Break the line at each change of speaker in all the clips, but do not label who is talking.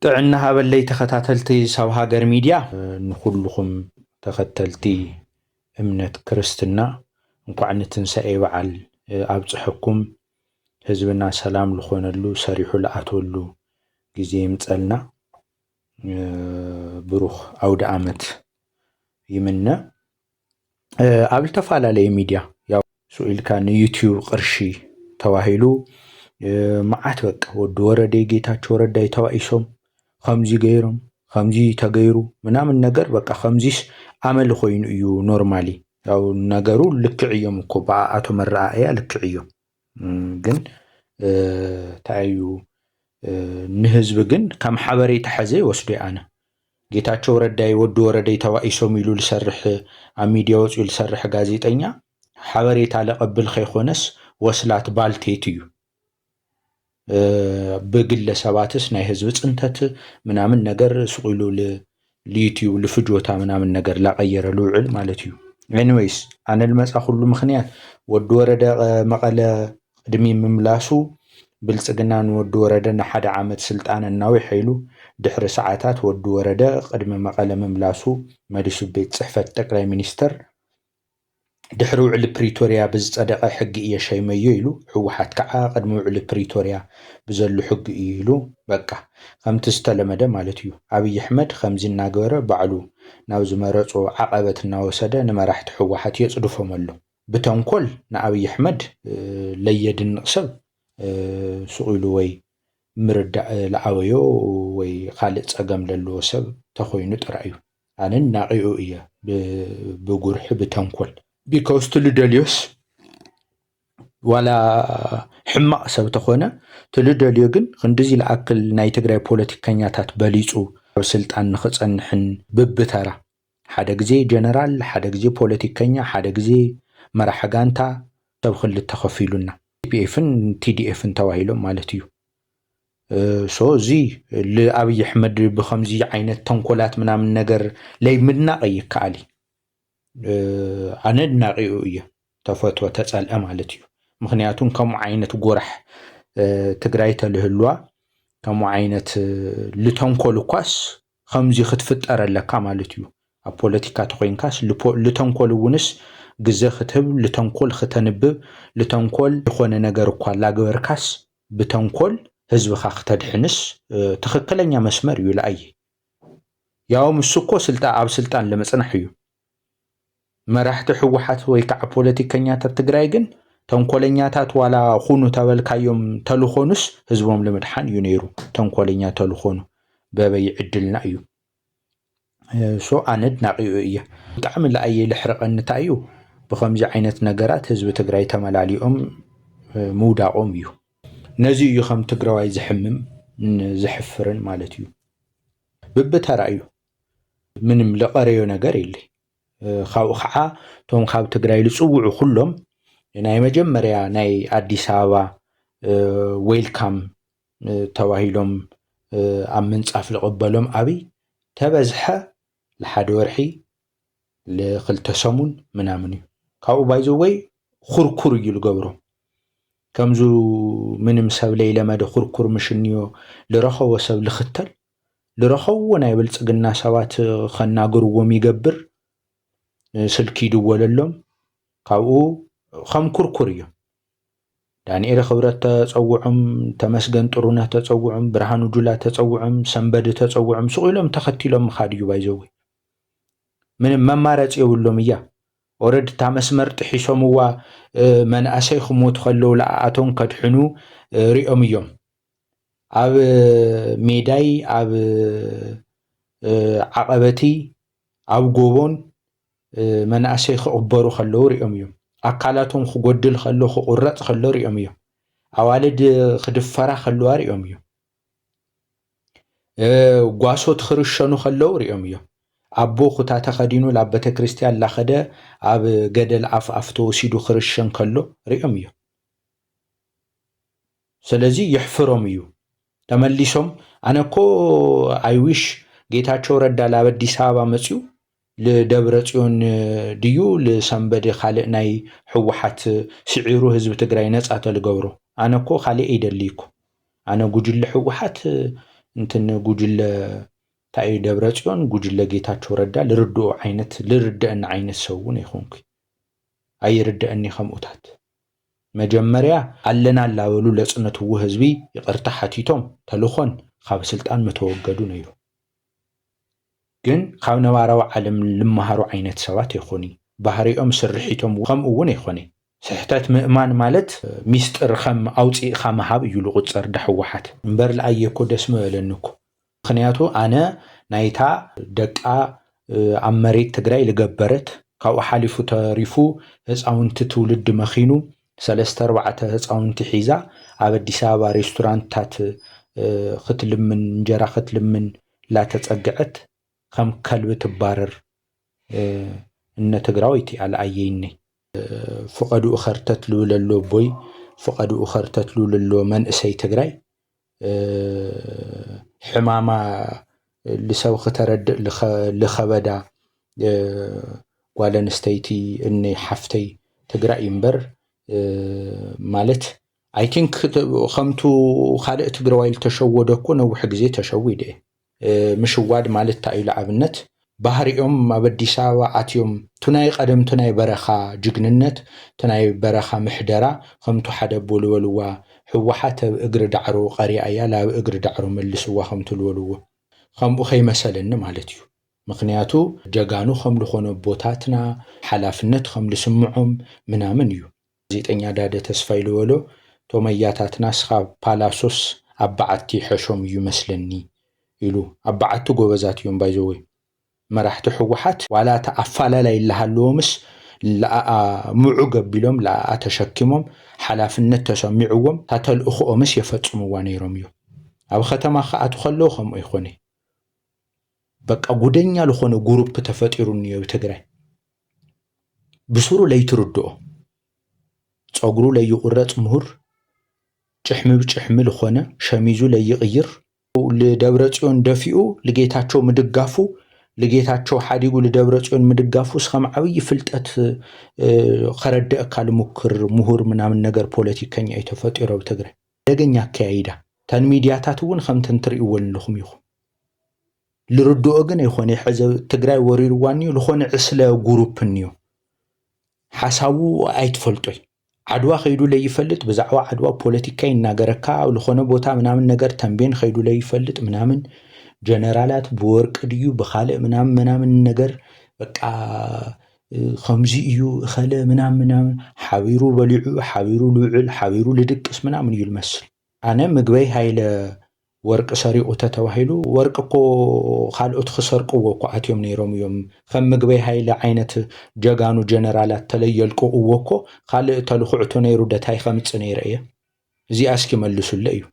ጥዕና ሃበለይ ተኸታተልቲ ሰብ ሃገር ሚድያ ንኩልኩም ተኸተልቲ እምነት ክርስትና እንኳዕ ንትንሳኤ በዓል ኣብፅሕኩም ህዝብና ሰላም ልኾነሉ ሰሪሑ ለኣተወሉ ግዜ ይምፀልና ብሩኽ ኣውደ ዓመት ይምነ ኣብ ዝተፈላለዩ ሚድያ ያው ስኡልካ ንዩቲዩብ ቅርሺ ተዋሂሉ መዓት በቃ ወዲ ወረደይ ጌታቸው ረዳይ ተባኢሶም ከምዚ ገይሮም ከምዚ ተገይሩ ምናምን ነገር በቃ ከምዚስ አመል ኮይኑ እዩ ኖርማሊ ያው ነገሩ ልክዕ እዮም እኮ በአቶ መራእያ ልክዕ እዮም ግን ታዩ ንህዝብ ግን ከም ሓበሬታ ሓዘ ወስዶ ኣነ ጌታቸው ረዳይ ወዲ ወረደይ ተባኢሶም ኢሉ ልሰርሕ ኣብ ሚድያ ወፂኡ ልሰርሕ ጋዜጠኛ ሓበሬታ ለቀብል ከይኮነስ ወስላት ባልቴት እዩ በግለሰባትስ ናይ ህዝብ ጽንተት ምናምን ነገር ስቁሉ ለዩቲዩብ ለፍጆታ ምናምን ነገር ላቀየረ ልውዕል ማለት እዩ ኤኒዌይስ አነ ልመጻ ሁሉ ምክንያት ወዲ ወረደ መቀለ ቅድሚ ምምላሱ ብልጽግናን ወዲ ወረደ ንሓደ ዓመት ስልጣን እናዊ ሐይሉ ድሕሪ ሰዓታት ወዲ ወረደ ቅድሚ መቀለ ምምላሱ መሊሱ ቤት ጽሕፈት ጠቅላይ ሚኒስተር ድሕሪ ውዕል ፕሪቶሪያ ብዝጸደቀ ሕጊ የሸይመዮ ኢሉ ህወሓት ከዓ ቅድሚ ውዕል ፕሪቶሪያ ብዘሉ ሕጊ ኢሉ በቃ ከምቲ ዝተለመደ ማለት እዩ አብይ አሕመድ ከምዚ እናገበረ ባዕሉ ናብ ዝመረጾ ዓቀበት እናወሰደ ንመራሕቲ ህወሓት የጽድፎም ኣሎ ብተንኮል ንአብይ አሕመድ ለየድንቅ ሰብ ስኡሉ ወይ ምርዳእ ለዓወዮ ወይ ካልእ ጸገም ዘለዎ ሰብ ተኾይኑ ጥራይ እዩ ኣነ ናቂኡ እየ ብጉርሒ ብተንኮል because ትልደልዮስ ዋላ ሕማቅ ሰብ ተኾነ ትልደልዮ ግን ክንድዚ ለኣክል ናይ ትግራይ ፖለቲከኛታት በሊጹ ስልጣን ንኽጸንሕን ብብተራ ሓደ ግዜ ጀነራል ሓደ ግዜ ፖለቲከኛ ሓደ ግዜ መራሒ ጋንታ ሰብ ክልተ ከፊሉና ቲፒኤፍን ቲዲኤፍን ተዋሂሎም ማለት እዩ ሶ እዚ ለአብይ አሕመድ ብከምዚ ዓይነት ተንኮላት ምናምን ነገር ለይ ምድናቅ ይከኣል አነ ናቂኡ እየ ተፈትወ ተጸልአ ማለት እዩ ምክንያቱም ከምኡ ዓይነት ጎራሕ ትግራይ ተልህልዋ ከምኡ ዓይነት ልተንኮል ኳስ ከምዚ ክትፍጠረለካ ማለት እዩ ኣብ ፖለቲካ ተኮይንካስ ልተንኮል ውንስ ግዜ ክትህብ ልተንኮል ከተንብብ ልተንኮል ይኾነ ነገር እኳ ላገበርካስ ብተንኮል ህዝብኻ ከተድሕንስ ትክክለኛ መስመር እዩ ለአይ ያው ምስኮ ኣብ ስልጣን ለመጽናሕ እዩ መራሕቲ ህወሓት ወይ ከዓ ፖለቲከኛታት ትግራይ ግን ተንኮለኛታት ዋላ ኹኑ ተበልካዮም ተልኾኑስ ህዝቦም ለመድሓን እዩ ነይሩ ተንኮለኛ ተልኾኑ በበይ ዕድልና እዩ ሶ ኣነድ ናቂኡ እየ ብጣዕሚ ለአይ ልሕርቀኒ እንታይ እዩ ብከምዚ ዓይነት ነገራት ህዝቢ ትግራይ ተመላሊኦም ምውዳቆም እዩ ነዚ እዩ ከም ትግራዋይ ዝሕምም ዝሕፍርን ማለት እዩ ብብተራ እዩ ምንም ለቀረዮ ነገር የለ ካብኡ ከዓ ቶም ካብ ትግራይ ልጽውዑ ኩሎም ናይ መጀመርያ ናይ አዲስ አበባ ዌልካም ተዋሂሎም ኣብ ምንጻፍ ልቕበሎም ኣብይ ተበዝሐ ለሓደ ወርሒ ለክልተ ሰሙን ምናምን እዩ ካብኡ ባይዞ ወይ ኩርኩር እዩ ልገብሮ ከምዙ ምንም ሰብ ለይለመደ ኩርኩር ምሽንዮ ልረኸቦ ሰብ ልኽተል ልረኸብዎ ናይ ብልጽግና ሰባት ከናግርዎም ይገብር ስልኪ ይድወለሎም ካብኡ ከም ኩርኩር እዮም ዳንኤል ክብረት ተጸውዖም ተመስገን ጥሩነህ ተጸውዖም ብርሃኑ ጁላ ተጸውዖም ሰንበድ ተጸውዖም ስቑሎም ተኸቲሎም ምኻድ እዩ ባይዘው ምንም መማረጽ የብሎም እያ ኦረድ ታ መስመር ጥሒሶምዋ መንእሰይ ክሞቱ ከለው ለኣቶም ከድሕኑ ሪኦም እዮም ኣብ ሜዳይ ኣብ ዓቀበቲ ኣብ ጎቦን መንእሰይ ክቕበሩ ከለው ሪኦም እዮም ኣካላቶም ክጎድል ከሎ ክቁረጽ ከሎ ሪኦም እዮም ኣዋልድ ክድፈራ ከለዋ ሪኦም እዮም ጓሶት ክርሸኑ ከለው ሪኦም እዮም ኣቦ ኩታ ተኸዲኑ ላብ ቤተ ክርስቲያን ላኸደ ኣብ ገደል ኣፍ ተወሲዱ ክርሸን ከሎ ሪኦም እዮም ስለዚ ይሕፍሮም እዩ ተመሊሶም ኣነኮ ኣይዊሽ ጌታቸው ረዳ ላብ አዲስ አበባ መጽኡ ለደብረ ጽዮን ድዩ ለሰንበደ ካልእ ናይ ህወሓት ስዒሩ ህዝቢ ትግራይ ነጻ ተልገብሮ ኣነኮ ካልእ ይደሊኩ ኣነ ጉጅለ ህወሓት እንትን ጉጅለ ታይ ደብረጽዮን ጉጅለ ጌታቸው ረዳ ልርድአን ዓይነት ሰውን ይኾንኩ ኣይርድአኒ ከምኡታት መጀመርያ ኣለና ላበሉ ለጽነትዎ ህዝቢ ይቅርታ ሓቲቶም ተልኾን ካብ ስልጣን ምተወገዱ ነይሩ ግን ካብ ነባራዊ ዓለም ልመሃሩ ዓይነት ሰባት ይኾኒ ባህሪኦም ስርሒቶም ከምኡውን ይኾነ ስሕተት ምእማን ማለት ሚስጥር ከም ኣውፂእኻ መሃብ እዩ ልቁፀር ዳሕዋሓት እምበር ለኣየኮ ደስ መበለንኩ ምክንያቱ ኣነ ናይታ ደቃ ኣብ መሬት ትግራይ ልገበረት ካብኡ ሓሊፉ ተሪፉ ህፃውንቲ ትውልድ መኺኑ 3-4 ህፃውንቲ ሒዛ ኣብ አዲስ አበባ ሬስቶራንታት ክትልምን እንጀራ ክትልምን ላተጸግዐት ከም ከልብ ትባረር እነ ትግራዊት ኣልኣየይኒ ፍቀዱ እኸርተት ልብለሎ ቦይ ፍቀዱ እኸርተት ልብለሎ መንእሰይ ትግራይ ሕማማ ልሰብ ከተረድእ ልኸበዳ ጓል ኣንስተይቲ እኒ ሓፍተይ ትግራይ እምበር ማለት አይ ቲንክ ከምቱ ካልእ ትግራዋይ ተሸወደ እኮ ነዊሕ ግዜ ተሸዊደ ምሽዋድ ማለት ታዩ ለኣብነት ባህሪኦም ኣብ አዲስ አበባ ኣትዮም ትናይ ቀደም ትናይ በረኻ ጅግንነት ትናይ በረኻ ምሕደራ ከምቱ ሓደ ቦልወልዋ ህወሓት ኣብ እግሪ ዳዕሮ ቀሪኣያ ላብ እግሪ ዳዕሮ መልስዋ ከምቱ ልወልዎ ከምኡ ከይመሰለኒ ማለት እዩ ምክንያቱ ጀጋኑ ከም ልኾነ ቦታትና ሓላፍነት ከም ልስምዖም ምናምን እዩ ጋዜጠኛ ዳደ ተስፋይ ልወሎ ቶመያታትና ስኻ ፓላሶስ ኣባዓቲ ሕሾም እዩ መስለኒ ኢሉ ኣባዓቲ ጎበዛት እዮም ባይዘወይ መራሕቲ ህወሓት ዋላ ተኣፋላላይ ይልሃለዎምስ ለኣ ምዑ ገቢሎም ለኣ ተሸኪሞም ሓላፍነት ተሰሚዕዎም ታተልእኽኦምስ የፈጽምዋ ነይሮም እዩ ኣብ ከተማ ከኣቱ ከለዉ ከምኡ ይኾነ በቃ ጉደኛ ልኾነ ግሩፕ ተፈጢሩኒ ኣብ ትግራይ ብስሩ ለይትርድኦ ፀጉሩ ለይቁረጽ ምሁር ጭሕሚ ብጭሕሚ ልኾነ ሸሚዙ ለይቅይር ለደብረጽዮን ደፊኡ ለጌታቸው ምድጋፉ ለጌታቸው ሓዲጉ ለደብረጽዮን ምድጋፉ ስኸም ዓብይ ፍልጠት ከረድአካ ልሙክር ምሁር ምናምን ነገር ፖለቲከኛ የተፈጢሩ ኣብ ትግራይ ደገኛ አካያይዳ ተን ሚድያታት እውን ከምተን ትርእይወን ኣለኹም ኢኹም ልርድኦ ግን ይኾነ ሕዘ ትግራይ ወሪርዋኒ ልኾነ ዕስለ ግሩፕ እንዮ ሓሳቡ ኣይትፈልጦይ ዓድዋ ኸይዱ ለይፈልጥ ብዛዕባ ዓድዋ ፖለቲካ ይናገረካ ልኾነ ቦታ ምናምን ነገር ተንቤን ኸይዱ ለይፈልጥ ምናምን ጀነራላት ብወርቅ ድዩ ብኻልእ ምናምን ነገር በቃ ከምዚ እዩ እኸለ ምናምን ሓቢሩ በሊዑ ሓቢሩ ልውዕል ሓቢሩ ልድቅስ ምናምን እዩ ልመስል ኣነ ምግበይ ሃይለ ወርቅ ሰሪቁ ተተባሂሉ ወርቅ እኮ ካልኦት ክሰርቅዎ እኮ ኣትዮም ነይሮም እዮም ከም ምግበይ ሃይለ ዓይነት ጀጋኑ ጀነራላት ተለየልቅዎ እኮ ካልእ ተልኩዕቶ ነይሩ ደታይ ከምጽ ነይረ እየ እዚኣ እስኪ መልሱለ እዩ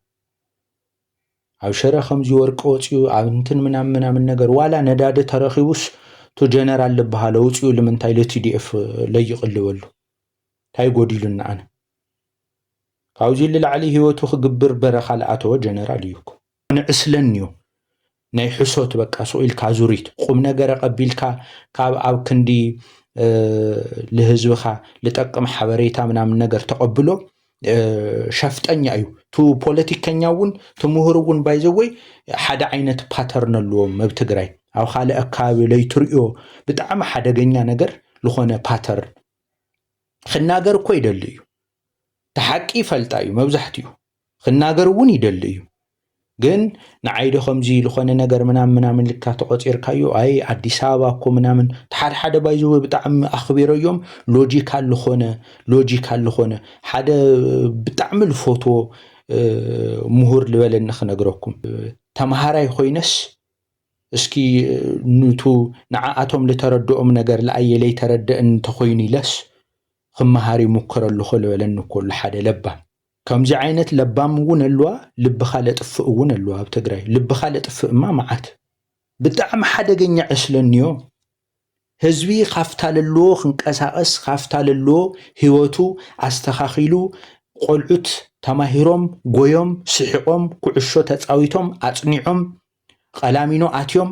ኣብ ሸረ ከምዚ ወርቅ ወፂኡ ኣብ እንትን ምናምን ነገር ዋላ ነዳዲ ተረኺቡስ ቶ ጀነራል ልበሃለ ወፂኡ ልምንታይ ለቲዲኤፍ ለይቅልበሉ ታይ ጎዲሉና ኣነ ካብዚ ልላዕሊ ህይወቱ ክግብር በረኻ ለኣተወ ጀነራል እዩ እኮ ንዕስለኒዮ ናይ ሕሶት በቃ ሶኢልካ ዙሪት ቁም ነገር ቀቢልካ ካብ ኣብ ክንዲ ለህዝብኻ ልጠቅም ሓበሬታ ምናምን ነገር ተቀብሎ ሸፍጠኛ እዩ ቱ ፖለቲከኛ እውን ቱ ምሁር እውን ባይዘወይ ሓደ ዓይነት ፓተርን ኣለዎም ኣብ ትግራይ ኣብ ካልእ ኣካባቢ ለይትሪኦ ብጣዕሚ ሓደገኛ ነገር ልኾነ ፓተርን ክናገር እኮ ይደሊ እዩ ተሓቂ ይፈልጣ እዩ መብዛሕትኡ ክናገር እውን ይደሊ እዩ ግን ንዓይደ ከምዚ ልኾነ ነገር ምናምን ልካ ተቆፂርካዮ ኣይ አዲስ አበባ እኮ ምናምን ሓደ ባይዘወይ ብጣዕሚ ኣኽቢሮዮም ሎጂካል ልኾነ ሓደ ብጣዕሚ ልፎቶ ምሁር ልበለኒ ክነግረኩም ተማሃራይ ኮይነስ እስኪ ንቱ ንዓኣቶም ልተረድኦም ነገር ለኣየለይ ተረድእን ተኾይኑ ኢለስ ክመሃር ይሙክረሉ ልበለኒ ኩሉ ሓደ ለባም ከምዚ ዓይነት ለባም እውን ኣለዋ ልብኻ ለጥፍእ እውን ኣለዋ ኣብ ትግራይ ልብኻ ለጥፍእ እማ መዓት ብጣዕሚ ሓደገኛ ዕስለኒዮ ህዝቢ ካፍታለሎ ክንቀሳቀስ ካፍታለሎ ህይወቱ አስተኻኺሉ ቆልዑት ተማሂሮም ጎዮም ስሒቆም ኩዕሾ ተጻዊቶም አጽኒዖም ቀላሚኖ አትዮም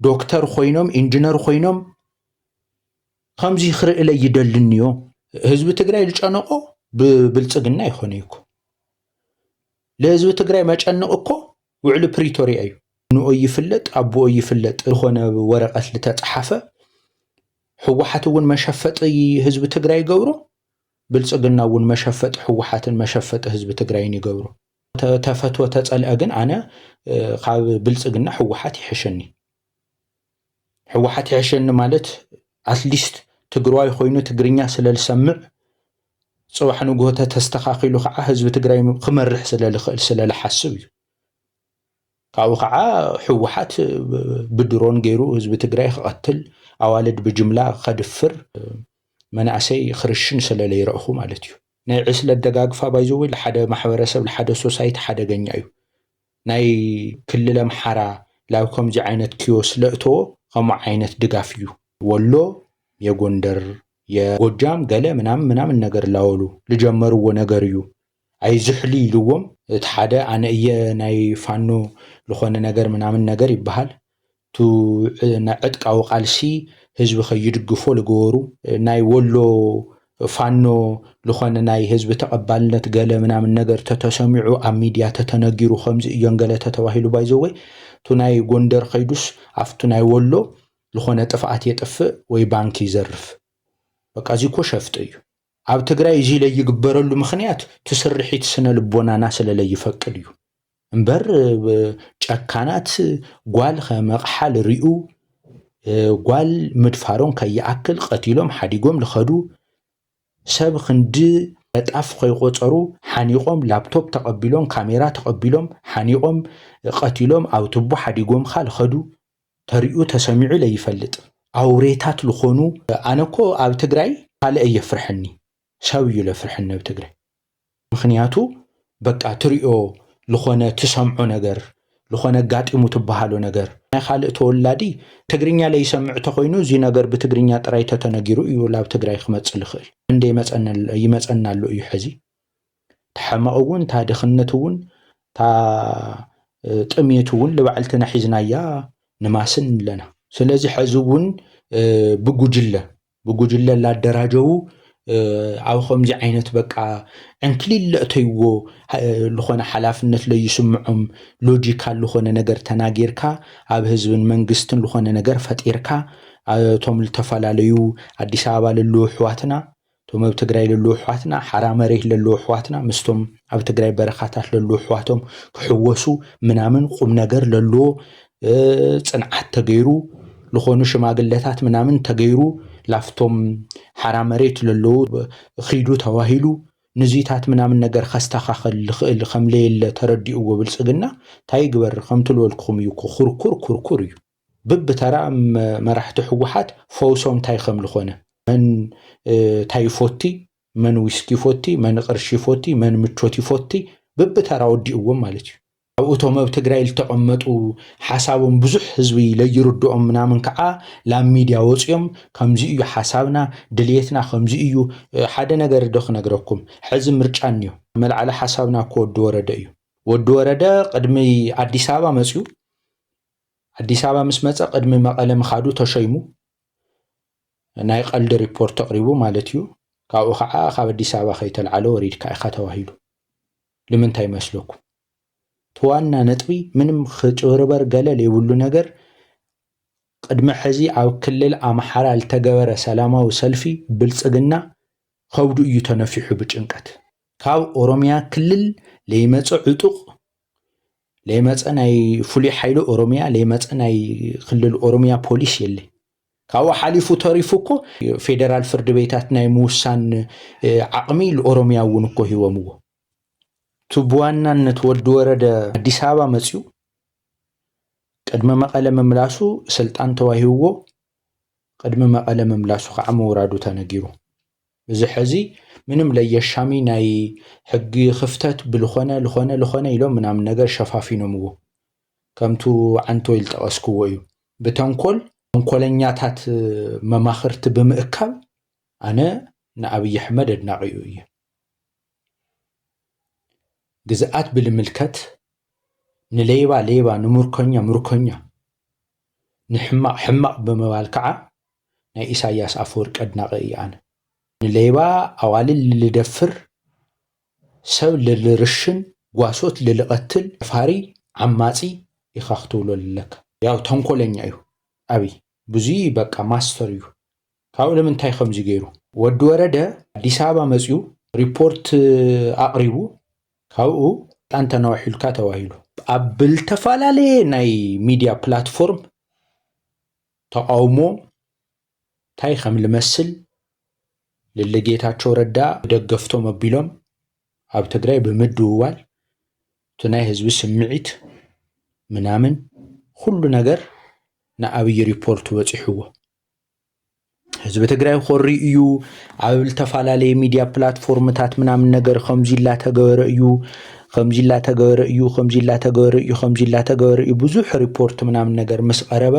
ዶክተር ኮይኖም ኢንጂነር ኮይኖም ከምዚ ክርእለ ይደልኒዮ ህዝቢ ትግራይ ልጨነቆ ብብልጽግና ይኾነ ይኮ ለህዝቢ ትግራይ መጨነቅ እኮ ውዕል ፕሪቶሪያ እዩ ንኦ ይፍለጥ አብኦ ይፍለጥ ዝኾነ ወረቀት ልተጻሓፈ ሕወሓት እውን መሸፈጢ ህዝቢ ትግራይ ገብሮ ብልጽግና እውን መሸፈጢ ሕወሓትን መሸፈጢ ህዝቢ ትግራይን ይገብሮ ተፈትወ ተጸልአ ግን ኣነ ካብ ብልጽግና ሕወሓት ይሕሸኒ ሕወሓት ይሕሸኒ ማለት አትሊስት ትግራይ ኮይኑ ትግርኛ ስለልሰምዕ ጽባሕ ንጎተ ተስተኻኺሉ ከዓ ህዝቢ ትግራይ ክመርሕ ስለልኽእል ስለልሓስብ እዩ ካብኡ ከዓ ሕወሓት ብድሮን ገይሩ ህዝቢ ትግራይ ክቐትል ኣዋልድ ብጅምላ ከድፍር መናእሰይ ክርሽን ስለለይረእኹ ማለት እዩ ናይ ዕስለት ደጋግፋ ባይዘው ለሓደ ማሕበረሰብ ለሓደ ሶሳይቲ ሓደገኛ እዩ ናይ ክልል ኣምሓራ ላብ ከምዚ ዓይነት ኪዮስ ለእተዎ ከምኡ ዓይነት ድጋፍ እዩ ወሎ የጎንደር የጎጃም ገለ ምናምን ነገር ላወሉ ልጀመርዎ ነገር እዩ ኣይዝሕሊ ኢልዎም እቲ ሓደ ኣነ እየ ናይ ፋኖ ዝኾነ ነገር ምናምን ነገር ይበሃል ቱ ዕጥቃዊ ቃልሲ ህዝቢ ከይድግፎ ልገበሩ ናይ ወሎ ፋኖ ዝኾነ ናይ ህዝቢ ተቐባልነት ገለ ምናምን ነገር ተተሰሚዑ ኣብ ሚድያ ተተነጊሩ ከምዚ እዮን ገለ ተተባሂሉ ባይዘወይ ቱ ናይ ጎንደር ከይዱስ ኣፍቱ ናይ ወሎ ዝኾነ ጥፍኣት የጥፍእ ወይ ባንኪ ይዘርፍ በቃ እዚ ኮ ሸፍጥ እዩ ኣብ ትግራይ እዚ ለይግበረሉ ምኽንያት ትስርሒት ስነ ልቦናና ስለለይፈቅድ እዩ እምበር ጨካናት ጓል ከመቕሓል ሪኡ ጓል ምድፋሮም ከይኣክል ቀቲሎም ሓዲጎም ልኸዱ ሰብ ክንዲ ጣፍ ከይቆፀሩ ሓኒቆም ላፕቶፕ ተቐቢሎም ካሜራ ተቐቢሎም ሓኒቆም ቀቲሎም ኣብ ቱቦ ሓዲጎም ልኸዱ ተሪኡ ተሰሚዑ ለይፈልጥ ኣውሬታት ልኾኑ ኣነኮ ኣብ ትግራይ ካልእ እየፍርሐኒ ሰብ እዩ ለፍርሐኒ ኣብ ትግራይ ምኽንያቱ በቃ ትሪኦ ልኾነ ትሰምዖ ነገር ልኾነ ጋጢሙ ትበሃሉ ነገር ናይ ካልእ ተወላዲ ትግርኛ ለይሰምዕ ተኾይኑ እዚ ነገር ብትግርኛ ጥራይ ተተነጊሩ እዩ ላብ ትግራይ ክመጽእ ልኽእል እንደ ይመጸናሉ እዩ ሕዚ ተሐማቕ እውን ታ ድኽነት እውን ታ ጥሜት እውን ልባዕልትና ሒዝናያ ንማስን ለና ስለዚ ሕዚ እውን ብጉጅለ ላደራጀው ኣብ ከምዚ ዓይነት በቃ እንክሊል ለእተይዎ ልኾነ ሓላፍነት ለይስምዖም ሎጂካል ልኾነ ነገር ተናጌርካ ኣብ ህዝብን መንግስትን ልኾነ ነገር ፈጢርካ እቶም ዝተፈላለዩ ኣዲስ ኣበባ ለለዉ ኣሕዋትና እቶም ኣብ ትግራይ ለለዉ ኣሕዋትና ሓራ መሬት ለለዉ ኣሕዋትና ምስቶም ኣብ ትግራይ በረኻታት ለለዉ ኣሕዋቶም ክሕወሱ ምናምን ቁም ነገር ለለዎ ጽንዓት ተገይሩ ልኾኑ ሽማግለታት ምናምን ተገይሩ ላፍቶም ሓራ መሬት ለለዉ ኺዱ ተዋሂሉ ንዚታት ምናምን ነገር ከስተኻኸል ልኽእል ከምለየለ ተረዲእዎ ብልጽግና ታይ ግበር ከምትልወልክኹም እዩ ኩርኩር እዩ ብብተራ መራሕቲ ሕወሓት ፈውሶም ታይ ከም ልኾነ መን ታይ ፎቲ መን ዊስኪ ፎቲ መን ቅርሺ ፎቲ መን ምቾት ፎቲ ብብተራ ወዲእዎም ማለት እዩ ኣብኡቶም ኣብ ትግራይ ልተቐመጡ ሓሳቦም ብዙሕ ህዝቢ ለይርድኦም ምናምን ከዓ ላብ ሚድያ ወፂኦም ከምዚ እዩ ሓሳብና ድልየትና ከምዚ እዩ ሓደ ነገር ዶ ክነግረኩም ሕዚ ምርጫ እንዮ መልዓለ ሓሳብና ወዲ ወረደ እዩ ወዲ ወረደ ቅድሚ ኣዲስ ኣበባ መፅዩ ኣዲስ ኣበባ ምስ መፀ ቅድሚ መቐለ ምኻዱ ተሸይሙ ናይ ቀልዲ ሪፖርት ተቕሪቡ ማለት እዩ ካብኡ ከዓ ካብ ኣዲስ ኣበባ ከይተልዓለ ወሪድካ ኢኻ ተዋሂሉ ንምንታይ መስለኩም ተዋና ነጥቢ ምንም ክጭበርበር ገለ የብሉ ነገር ቅድሚ ሕዚ ኣብ ክልል ኣምሓራ ልተገበረ ሰላማዊ ሰልፊ ብልጽግና ከብዱ እዩ ተነፊሑ ብጭንቀት ካብ ኦሮሚያ ክልል ለይመፀ ዕጡቕ ለይመፀ ናይ ፍሉይ ሓይሊ ኦሮሚያ ለይመፀ ናይ ክልል ኦሮሚያ ፖሊስ የለ ካብኡ ሓሊፉ ተሪፉ እኮ ፌደራል ፍርድ ቤታት ናይ ምውሳን ዓቕሚ ለኦሮሚያ እውን እኮ ሂቦምዎ ትብዋናነት ወዲ ወረደ ኣዲስ ኣበባ መፅዩ ቅድመ መቐለ መምላሱ ስልጣን ተዋሂብዎ ቅድመ መቐለ መምላሱ ከዓ መውራዱ ተነጊሩ እዚ ሕዚ ምንም ለየሻሚ ናይ ሕጊ ክፍተት ብልኾነ ኢሎም ምናምን ነገር ሸፋፊኖምዎ ከምቱ ዓንቶ ይልጠቐስክዎ እዩ ተንኮለኛታት መማኽርቲ ብምእካብ ኣነ ንኣብይ ኣሕመድ ኣድናቂኡ እየ ግዝኣት ብልምልከት ንሌባ ሌባ ንምርኮኛ ምርኮኛ ንሕማቕ ሕማቕ ብምባል ከዓ ናይ ኢሳያስ ኣፈወርቂ ኣድናቂ እየ ኣነ ንሌባ ኣዋልል ልደፍር ሰብ ልርሽን ጓሶት ልልቐትል ፋሪ عماتي يخاختو لك ያው ተንኮለኛ እዩ አብይ ብዙይ በቃ ማስተር እዩ ካው ለምን ታይ ከምዚ ገይሩ ወድ ወረደ አዲስ አበባ መጽዩ ሪፖርት አቅሪቡ ካው ጣንተ ነው ሒልካ ተዋሂሉ አብል ተፋላለ ናይ ሚዲያ ፕላትፎርም ተቃውሞ ታይ ከም ልመስል ለለጌታቸው ረዳ ደገፍቶ መቢሎም አብ ትግራይ በመድዋል ተናይ ህዝብ ስምዒት ምናምን ሁሉ ነገር ናአብይ ሪፖርት ወጽሕዎ ህዝብ ትግራይ ኾሪ እዩ አብል ተፋላለ ሚዲያ ፕላትፎርምታት ምናምን ነገር ከምዚላ ተገበረ እዩ ከምዚላ ተገበረ እዩ ከምዚላ ተገበረ እዩ ከምዚላ ተገበረ እዩ ብዙሕ ሪፖርት ምናምን ነገር ምስ ቀረበ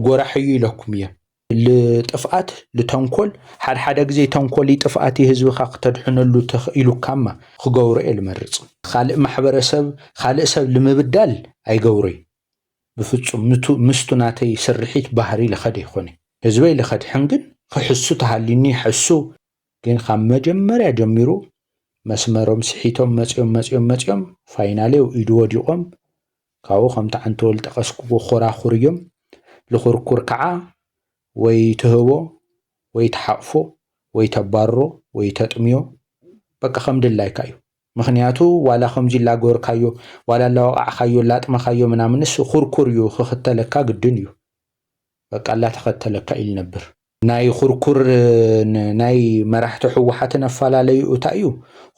ጎራሕዩ ኢለኩም እየ ለጥፍአት ለተንኮል ሓደ ግዜ ተንኮል ይጥፍአት ህዝብኻ ከተድሕነሉ ተኽኢሉካማ ክገብሮ የልመርጽ ካልእ ማሕበረሰብ ካልእ ሰብ ለምብዳል አይገብሮይ بفصم مستناتي سرحيت بحري لخدي خوني هزبي لخد حنجن خحسو تحليني حسو كين خام مجمريا جميرو مسمرهم سحيتهم مصيوم فايناليو ايدو وديقوم كاو خمت عنتول تقسكو خورا خوريوم لخوركور كعا وي تهبو وي تحقفو وي تبارو وي تطميو بقى خمد الله كايو ምክንያቱ ዋላ ከምዚ ላጎር ካዮ ዋላ ላዋዕ ካዮ ላጥማ ካዮ ምናምንስ ኹርኩርዩ ክኽተለካ ግድን እዩ በቃ ላ ተኸተለካ ኢል ነበር ናይ ኹርኩር ናይ መራሕቲ ሕወሓት ነፋላለዩ ታዩ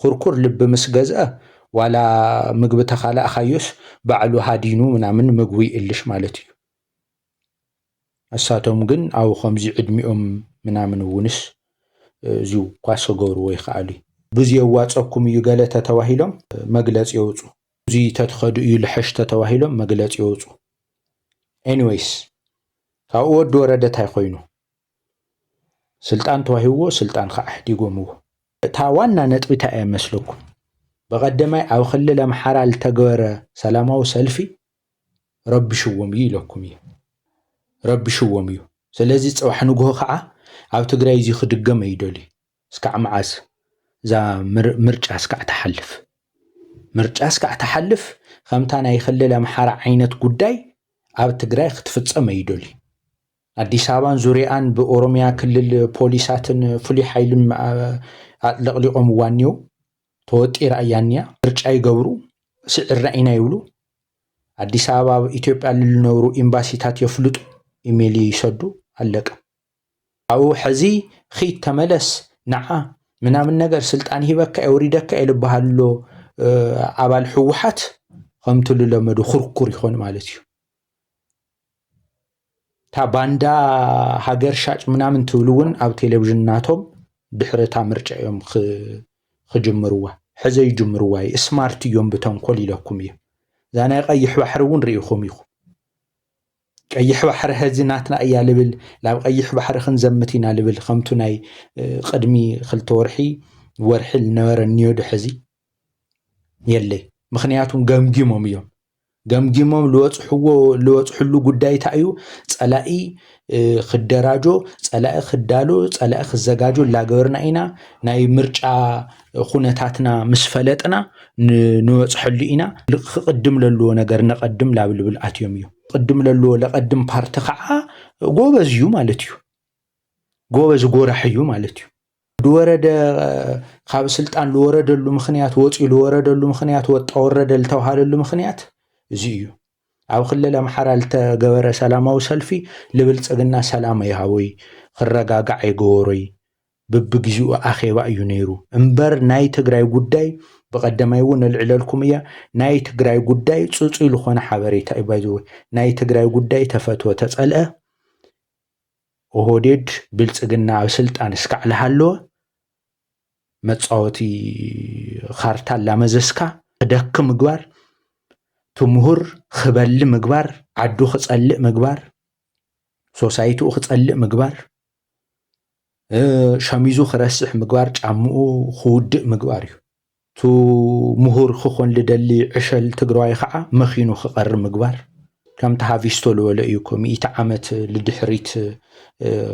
ኹርኩር ልብ ምስ ገዝአ ዋላ ምግቢ ተኻላእ ካዮስ ባዕሉ ሃዲኑ ምናምን ምግቢ ይልሽ ማለት እዩ አሳቶም ግን አው ከምዚ ዕድሚኦም ምናምን ውንስ እዚው ኳሶ ገሩ ወይ ካሊ ብዙ የዋጸኩም እዩ ገለተ ተዋሂሎም መግለጽ ይወጹ ብዙ ተትኸዱ እዩ ለሐሽተ ተዋሂሎም መግለጽ ይወጹ ኤኒዌይስ ካው ወድ ወረደ ታይ ኮይኑ ስልጣን ተዋሂዎ ስልጣን ከአህዲጎምዎ ታዋና ነጥብታ አይመስልኩም በቀደማይ አው ክልል አምሐራ አልተገበረ ሰላማው ሰልፊ ረብሽዎም ይለኩም ረብሽዎም እዩ ስለዚህ ጽባሕ ንግሆ ከዓ አብ ትግራይ እዚ ክድገም ይደሊ እስከ ዓመዓስ ዛ ምርጫ እስከ ተሐልፍ ከምታ ናይ ክልል አምሐራ ዓይነት ጉዳይ አብ ትግራይ ክትፍጸም ይደሊ አዲስ አበባን ዙሪያን በኦሮሚያ ክልል ፖሊሳትን ፍሊ ኃይልን አጥለቅሊቆም ዋኒው ተወጢራ ያንያ ምርጫ ይገብሩ ስዕራኢና ይብሉ አዲስ አበባ ኢትዮጵያ ልልነብሩ ኤምባሲታት የፍልጡ ኢሜል ይሰዱ አለቀ አው ሕዚ ኺት ተመለስ ነዓ ምናምን ነገር ስልጣን ሂበካ ይወሪደካ ይልባሃሎ አባል ሕወሓት ከምቱ ለመዱ ኹርኩር ይሆን ማለት እዩ ታ ባንዳ ሀገር ሻጭ ምናምን ትብሉውን አብ ቴሌቪዥናቶም ድሕረታ ምርጫዮም ክጅምሩዋ ሕዘ ይጅምሩዋ ስማርት እዮም በተንኮል ይለኩም እዩ ዛና ቀይሕ ባሕርውን ርኢኹም ይኹ ቀይሕ ባሕር ህዝናትና እያ ልብል ላብ ቀይሕ ባሕር ክንዘምቲና ልብል ከምቱ ናይ ቅድሚ ክልተ ወርሒ ነበረ ኒዮድ ሕዚ የለይ ምክንያቱም ገምጊሞም እዮም ገምጊሞም ልወጽሕሉ ጉዳይ ታዩ ጸላኢ ክደራጆ ጸላኢ ክዳሎ ጸላኢ ክዘጋጆ ላገርና ኢና ናይ ምርጫ ኩነታትና ምስፈለጥና ንወጽሕሉ ኢና ክቅድም ለልዎ ነገር ነቀድም ላብልብል አትዮም እዩ ቅድም ለልዎ ለቀድም ፓርቲ ከዓ ጎበዝ እዩ ማለት እዩ ጎበዝ ጎራሕዩ ማለት እዩ ድወረደ ካብ ስልጣን ለወረደሉ ምክንያት ወጪ ለወረደሉ ምክንያት ወጣ ወረደ ለተዋሃለሉ ምክንያት እዚ እዩ አብ ክልል አምሐራ ለተገበረ ሰላማዊ ሰልፊ ለብልጽግና ሰላም ይሃወይ ክረጋጋዕ ይገወሮይ በብግዚኡ አኼባ እዩ ነይሩ እምበር ናይ ትግራይ ጉዳይ በቀደማይው ንልዕለልኩም እያ ናይ ትግራይ ጉዳይ ጽጹይ ለኾነ ሓበሬታ ይባይዘው ናይ ትግራይ ጉዳይ ተፈትወ ተጸልአ ኦህዴድ ብልጽግና ኣብ ስልጣን እስካዕልሃሎ መጻወቲ ካርታ ላመዘስካ ደክ ምግባር ትምሁር ክበል ምግባር ዓዱ ክጸልእ ምግባር ሶሳይቱ ክጸልእ ምግባር ሸሚዙ ክረስሕ ምግባር ጫምኡ ክውድእ ምግባር እዩ ቱ ምሁር ክኾን ልደሊ ዕሸል ትግራይ ከዓ መኺኑ ክቐርብ ምግባር ከም ተሃቪስቶ ለወለ እዩ ኮሚኢቲ ዓመት ልድሕሪት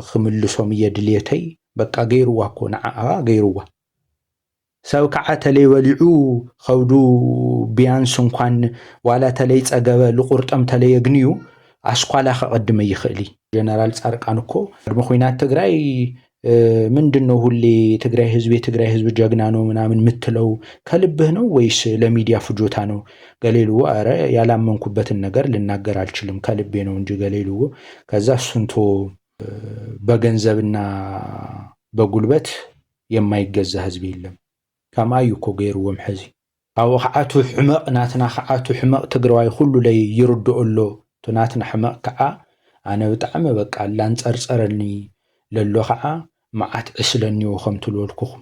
ክምልሶም የድልየተይ በቃ ገይሩዋ እኮ ንዓኣ ገይሩዋ ሰብ ከዓ ተለይ ወሊዑ ኸውዱ ቢያንስ እንኳን ዋላ ተለይ ጸገበ ልቁርጠም ተለይ የግንዩ አስኳላ ከቀድመ ይኽእል ጀነራል ጻድቃን እኮ ቅድመ ኩናት ትግራይ ምንድነው ሁሌ የትግራይ ህዝብ ጀግና ነው ምናምን ምትለው ከልብህ ነው ወይስ ለሚዲያ ፍጆታ ነው? ገሌሉ አረ ያላመንኩበትን ነገር ልናገር አልችልም ከልቤ ነው እንጂ ገሌሉ ከዛ እሱንቶ በገንዘብና በጉልበት የማይገዛ ህዝብ የለም። ከማዩ እኮ ገይርዎም ሕዚ ኣብኡ ከዓቱ ሕመቕ ናትና ከዓቱ ሕመቕ ትግራዋይ ኩሉ ላይ ይርድኦሎ ናትና ሕመቕ ከዓ ኣነ ብጣዕሚ በቃ ላንጸርጸረኒ ለሎ ከዓ መዓት ዕስለኒዎ ከም ትልወልኩኹም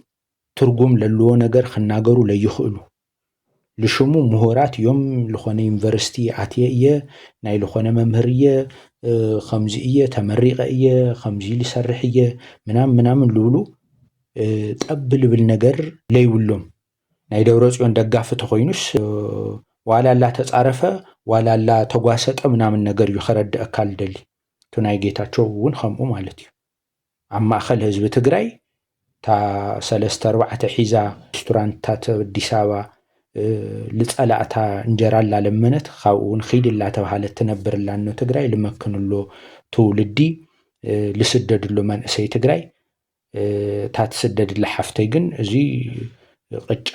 ትርጉም ለልዎ ነገር ክናገሩ ለይኽእሉ ልሽሙ ምሁራት እዮም ልኾነ ዩኒቨርሲቲ ኣትየ እየ ናይ ልኾነ መምህር እየ ከምዚ እየ ተመሪቐ እየ ከምዚ ልሰርሕ እየ ምናምን ልብሉ ጠብ ልብል ነገር ለይብሎም ናይ ደብረጽዮን ደጋፊ ተኾይኑስ ዋላላ ተጻረፈ ዋላላ ተጓሰጠ ምናምን ነገር እዩ ኸረድአካ ልደሊ እቲ ናይ ጌታቸው እውን ከምኡ ማለት እዩ ኣብ ማእኸል ህዝቢ ትግራይ ታ 3-4 ሒዛ ሬስቶራንትታት ኣዲስ ኣበባ ልጸላእታ እንጀራ ላለመነት ካብኡ እውን ኺድላ ተባሃለት ትነብርላ ኖ ትግራይ ልመክንሎ ትውልዲ ልስደድሎ መንእሰይ ትግራይ ታትስደድላ ሓፍተይ ግን እዚ ቅጫ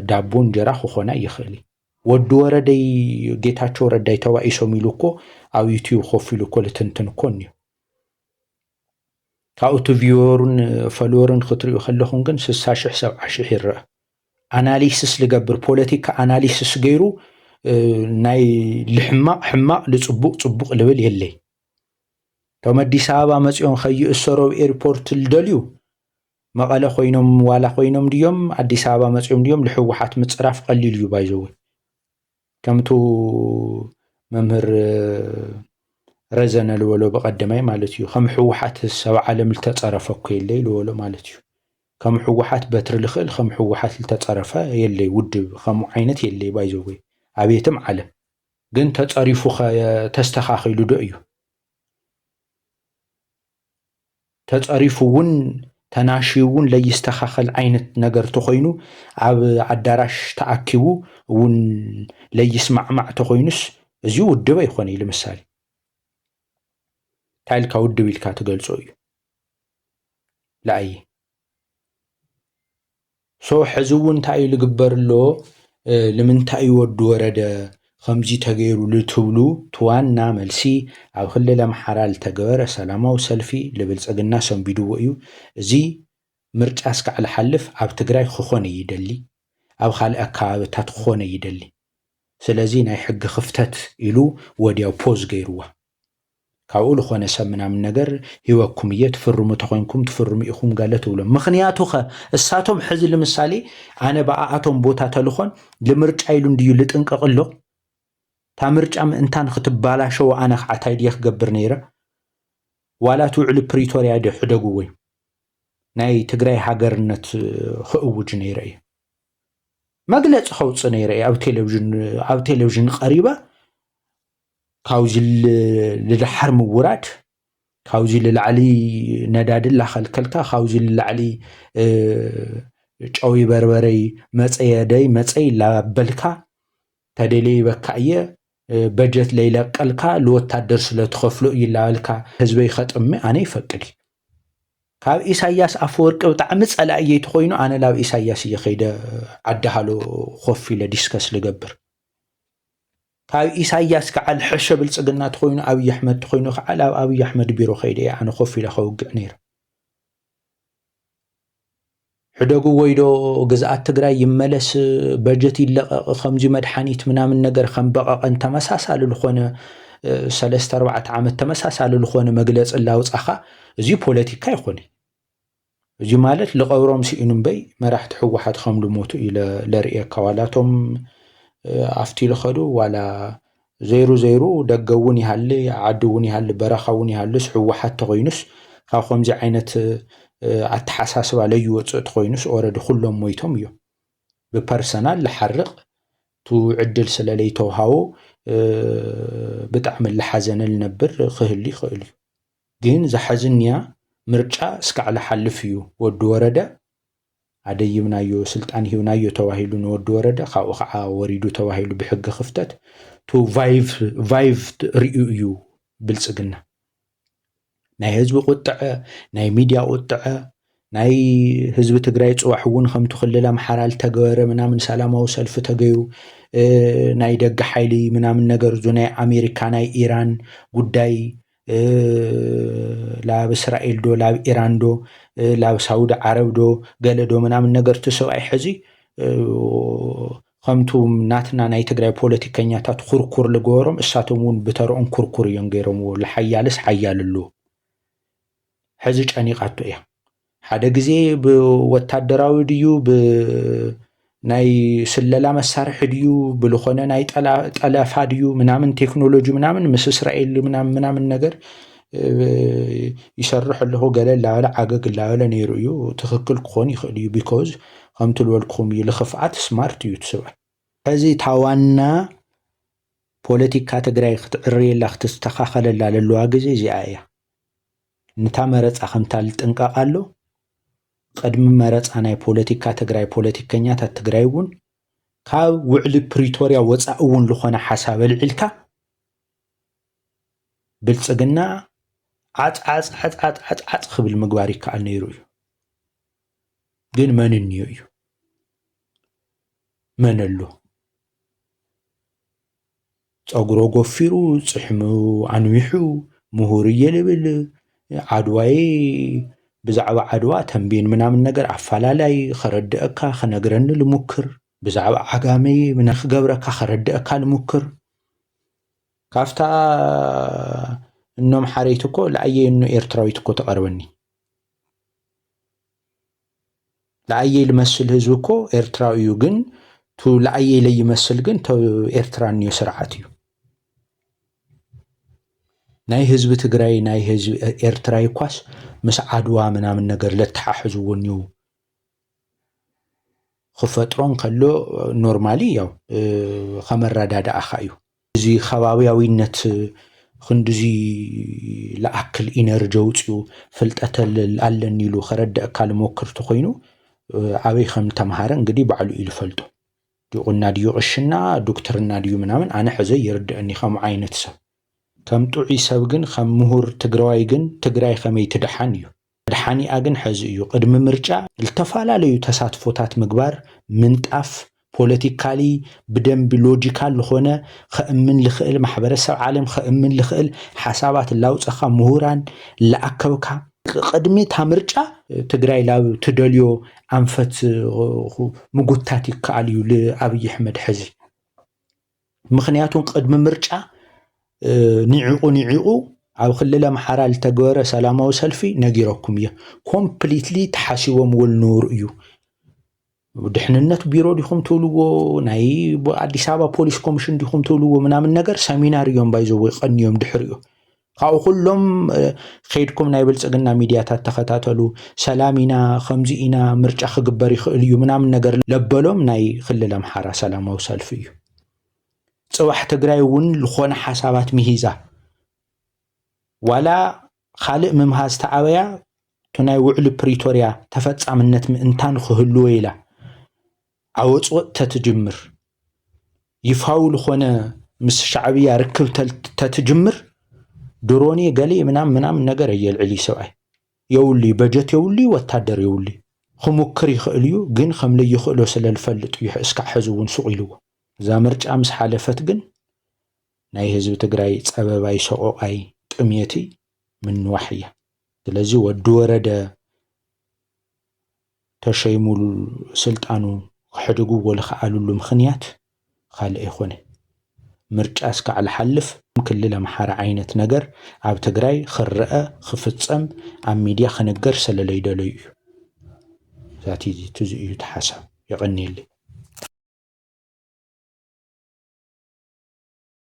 ዳቦ እንጀራ ክኾና ይኽእል ወዲ ወረደይ ጌታቸው ረዳይ ተባኢሶም ኢሉ እኮ ኣብ ዩቲዩብ ኮፍ ኢሉ እኮ ልትንትን እኮ እንዩ ካብኡ ቪወሩን ፎሎወርን ክትሪኡ ከለኹም ግን 60,000 70,000 ይረአ ኣናሊሲስ ልገብር ፖለቲካ ኣናሊሲስ ገይሩ ናይ ልሕማቕ ሕማቕ ልጽቡቕ ጽቡቕ ልብል የለይ ቶም ኣዲስ ኣበባ መጽኦም ኸይእሰሮ ኤርፖርት ልደልዩ መቐለ ኮይኖም ዋላ ኮይኖም ድዮም ኣዲስ ኣበባ መጽኦም ድዮም ልሕወሓት ምጽራፍ ቀሊል እዩ ባይዘው ከምቱ መምህር ረዘነ ልወሎ በቀደማይ ማለት እዩ ከም ሕወሓት ሰብ ዓለም ልተጸረፈ እኮ የለይ ልወሎ ማለት እዩ ከም ሕወሓት በትሪ ልኽእል ከም ሕወሓት ልተጸረፈ የለይ ውድብ ከም ዓይነት የለይ ባይዘው ኣብየትም ዓለም ግን ተጸሪፉ ተስተኻኺሉ ዶ እዩ ተጸሪፉ እውን ተናሽዩ እውን ለይስተኻኸል ዓይነት ነገር ተኾይኑ ኣብ ኣዳራሽ ተኣኪቡ እውን ለይስማዕማዕ ተኾይኑስ እዚ ውድብ ኣይኾነ ኢሉ ምሳሌ ታይልካ ውድብ ኢልካ ትገልጾ እዩ ለኣይ ሶ ሕዚ እውን እንታይ ልግበርሎ ንምንታይ ወዲ ወረደ ከምዚ ተገይሩ ልትብሉ ትዋና መልሲ ኣብ ክልል ኣምሓራ ልተገበረ ሰላማዊ ሰልፊ ልብልጽግና ሰንቢድዎ እዩ እዚ ምርጫ እስካዕ ልሓልፍ ኣብ ትግራይ ክኾነ ይደሊ ኣብ ካልእ ኣከባቢታት ክኾነ ይደሊ ስለዚ ናይ ሕጊ ክፍተት ኢሉ ወዲያው ፖዝ ገይርዋ ካብኡ ልኾነ ሰብ ምናምን ነገር ሂወኩም እየ ትፍርሙ ተኾይንኩም ትፍርሙ ኢኹም ጋለ ትብሎም ምኽንያቱ እሳቶም ሕዚ ለምሳሌ ኣነ በኣቶም ቦታ ተልኾን ልምርጫ ኢሉ እንድዩ ልጥንቀቕሎ ታ ምርጫ ምእንታን ክትባላሸው ኣነ ከዓ ድየ ክገብር ነይረ ዋላ ትውዕል ፕሪቶሪያ ደ ሕደጉወይ ናይ ትግራይ ሃገርነት ክእውጅ ነይረ እየ መግለፂ ኸውፅእ ነይረ እየ ኣብ ቴሌቭዥን ቀሪበ ካውዚ ልድሓር ምውራድ ካውዚ ልላዕሊ ነዳድን ላኸልከልካ ካውዚ ልላዕሊ ጨዊ በርበረይ መፀየደይ መፀይ ላበልካ ተደለይ በካ እየ በጀት ለይለቀልካ ልወታደር ስለትኸፍሎ ይላልካ ህዝበይ ኸጥሚ ኣነ ይፈቅድ ካብ ኢሳያስ ኣፈወርቂ ብጣዕሚ ጸላእ እየ ተኾይኑ ኣነ ላብ ኢሳያስ እየ ኸይደ ዓዳሃሎ ኮፍ ኢለ ዲስከስ ልገብር ካብ ኢሳያስ ከዓ ልሕሸ ብልጽግና ተኾይኑ ኣብይ ኣሕመድ ተኾይኑ ከዓ ላብ ኣብይ ኣሕመድ ቢሮ ኸይደ እየ ኣነ ኮፍ ኢለ ኸውግዕ ነይረ ሕደጉ ወይዶ ግዝኣት ትግራይ ይመለስ በጀት ይለቐቕ ከምዚ መድሓኒት ምናምን ነገር ከም በቐቐን ተመሳሳሊ ልኾነ 3-4 ዓመት ተመሳሳሊ ልኾነ መግለጽ ላውጻኻ እዚ ፖለቲካ ይኾነ እዚ ማለት ልቐብሮም ሲኢኑ እምበይ መራሕቲ ሕወሓት ከም ልሞቱ ኢለ ለርእየካ ዋላቶም ኣፍቲ ልኸዱ ዋላ ዘይሩ ደገ እውን ይሃሊ ዓዲ እውን ይሃሊ በረኻ እውን ይሃልስ ሕወሓት ተኾይኑስ ካብ ከምዚ ዓይነት ኣተሓሳስባ ለይወፅእ ተኾይኑስ ኦረዲ ኩሎም ሞይቶም እዮም ብፐርሰናል ልሓርቕ ቱ ዕድል ስለለይተውሃቦ ብጣዕሚ ልሓዘነ ልነብር ክህሊ ይኽእል እዩ ግን ዝሓዝንያ ምርጫ እስካዕ ልሓልፍ እዩ ወዲ ወረደ አደይምናዮ ስልጣን ሂውናዮ ተዋሂሉ ንወዲ ወረደ ካብኡ ከዓ ወሪዱ ተዋሂሉ ብሕጊ ክፍተት ቱ ቫይቭ ርእዩ እዩ ብልጽግና ናይ ህዝቢ ቁጥዐ ናይ ሚድያ ቁጥዐ ናይ ህዝቢ ትግራይ ጽዋሕ እውን ከምቲ ክልል አምሓራ ዝተገበረ ምናምን ሰላማዊ ሰልፊ ተገዩ ናይ ደገ ሓይሊ ምናምን ነገር ዙ ናይ አሜሪካ ናይ ኢራን ጉዳይ ላብ እስራኤል ዶ ላብ ኢራን ዶ ላብ ሳውዲ ዓረብ ዶ ገለ ዶ ምናምን ነገር ትሰብኣይ ሕዚ ከምቱ ናትና ናይ ትግራይ ፖለቲከኛታት ኩርኩር ልገበሮም እሳቶም እውን ብተርኦም ኩርኩር እዮም ገይሮምዎ ለሓያልስ ሓያል ኣለዎ ሕዚ ጨኒቃቶ እያ ሓደ ግዜ ብወታደራዊ ድዩ ብናይ ስለላ መሳርሒ ድዩ ብልኾነ ናይ ጠለፋ ድዩ ምናምን ቴክኖሎጂ ምናምን ምስ እስራኤል ምናምን ነገር ይሰርሕ ኣለኹ ገለ ላበለ ዓገግ ላበለ ነይሩ እዩ ትክክል ክኾን ይኽእል እዩ ቢኮዝ ከምቲ ልበልክኹም እዩ ልኽፍኣት ስማርት እዩ ትስብኣይ ሕዚ ታዋና ፖለቲካ ትግራይ ክትዕርየላ ክትስተኻኸለላ ዘለዋ ግዜ እዚኣ እያ ንታ መረፃ ከምታ ልጥንቀቕ ኣሎ ቅድሚ መረፃ ናይ ፖለቲካ ትግራይ ፖለቲከኛታት ትግራይ እውን ካብ ውዕሊ ፕሪቶርያ ወፃኢ እውን ዝኾነ ሓሳብ ኣልዒልካ ብልጽግና ዓፅ ክብል ምግባር ይከኣል ነይሩ እዩ ግን መን እኒኦ እዩ መን ኣሎ ፀጉሮ ገፊሩ ፅሕሙ አንዊሑ ምሁር እየ ልብል ዓድዋይ ብዛዕባ ዓድዋ ተንቤን ምናምን ነገር ኣፈላላይ ከረድአካ ክነግረኒ ልሙክር ብዛዕባ ዓጋመይ ምና ክገብረካ ከረድአካ ልሙክር ካፍታ እኖም ሓረይት እኮ ለአየይ እኖ ኤርትራዊት እኮ ተቐርበኒ ለአየይ ልመስል ህዝብ እኮ ኤርትራዊ እዩ ግን ቱ ለአየይ ለይመስል ግን ኤርትራ እኒዮ ስርዓት እዩ ናይ ህዝቢ ትግራይ ናይ ህዝቢ ኤርትራዊ ኳስ ምስ ዓድዋ ምናምን ነገር ለተሓሕዝዎን እዩ ክፈጥሮን ከሎ ኖርማሊ ያው ከመረዳዳእኻ እዩ እዚ ከባቢያዊነት ክንድዚ ለኣክል ኢነርጂ ውፅኡ ፍልጠት ኣለኒ ኢሉ ከረድአካ ልሞክር ተኮይኑ ኣበይ ከም ተምሃረ እንግዲህ ባዕሉ ኢሉ ፈልጦ ዲቁና ድዩ ቅሽና ዶክተርና ድዩ ምናምን ኣነ ሕዘ ይርድአኒ ከም ዓይነት ሰብ ከም ጥዑይ ሰብ ግን ከም ምሁር ትግራዋይ ግን ትግራይ ከመይ ትድሓን እዩ ድሓኒኣ ግን ሕዚ እዩ ቅድሚ ምርጫ ዝተፈላለዩ ተሳትፎታት ምግባር ምንጣፍ ፖለቲካሊ ብደንብ ሎጂካል ዝኾነ ከእምን ልኽእል ማሕበረሰብ ዓለም ከእምን ልኽእል ሓሳባት ላውፀኻ ምሁራን ለኣከብካ ቅድሚ ታ ምርጫ ትግራይ ላብ ትደልዮ ኣንፈት ምጉታት ይከኣል እዩ ለኣብይ ኣሕመድ ሕዚ ምክንያቱም ቅድሚ ምርጫ ኒዕቁ ኣብ ክልል አምሓራ ዝተገበረ ሰላማዊ ሰልፊ ነጊረኩም እየ ኮምፕሊትሊ ተሓሲቦም ወልነሩ እዩ ድሕንነት ቢሮ ዲኹም ትብልዎ ናይ አዲስ አበባ ፖሊስ ኮሚሽን ዲኹም ትብልዎ ምናምን ነገር ሰሚናር እዮም ባይዘው ይቀንዮም ድሕሪዮ ካብኡ ኩሎም ከይድኩም ናይ ብልጽግና ሚድያታት ተኸታተሉ ሰላም ኢና ከምዚ ኢና ምርጫ ክግበር ይኽእል እዩ ምናምን ነገር ለበሎም ናይ ክልል አምሓራ ሰላማዊ ሰልፊ እዩ ጽዋሕ ትግራይ እውን ልኾነ ሓሳባት ምሂዛ ዋላ ካልእ ምምሃዝ ተዓበያ ቱናይ ውዕሊ ፕሪቶርያ ተፈጻምነት ምእንታን ክህልዎ ኢላ ዓወፅወጥ ተትጅምር ይፋው ልኾነ ምስ ሻዕብያ ርክብ ተትጅምር ድሮኒ ገሌ ምናምን ነገር የልዕሊ ሰብኣይ የውሊ በጀት የውሊ ወታደር የውሊ ክሙክር ይኽእል እዩ ግን ከምለ ይኽእሎ ስለልፈልጥ እዩ እስካዕ ሕዚ እውን ሱቕ ኢልዎ እዛ ምርጫ ምስ ሓለፈት ግን ናይ ህዝቢ ትግራይ ፀበባይ ሰቆቃይ ጥምየቲ ምንዋሕ እያ ስለዚ ወዲ ወረደ ተሸይሙል ስልጣኑ ክሕድጉዎ ዝኸኣልሉ ምክንያት ካልእ ኣይኮነ ምርጫ እስካዕ ዝሓልፍ ክልል አምሓራ ዓይነት ነገር ኣብ ትግራይ ክረአ ክፍፀም ኣብ ሚድያ ክነገር ስለለይደለዩ እዩ ዛቲ ትዝ እዩ ተሓሳብ ይቐኒየለይ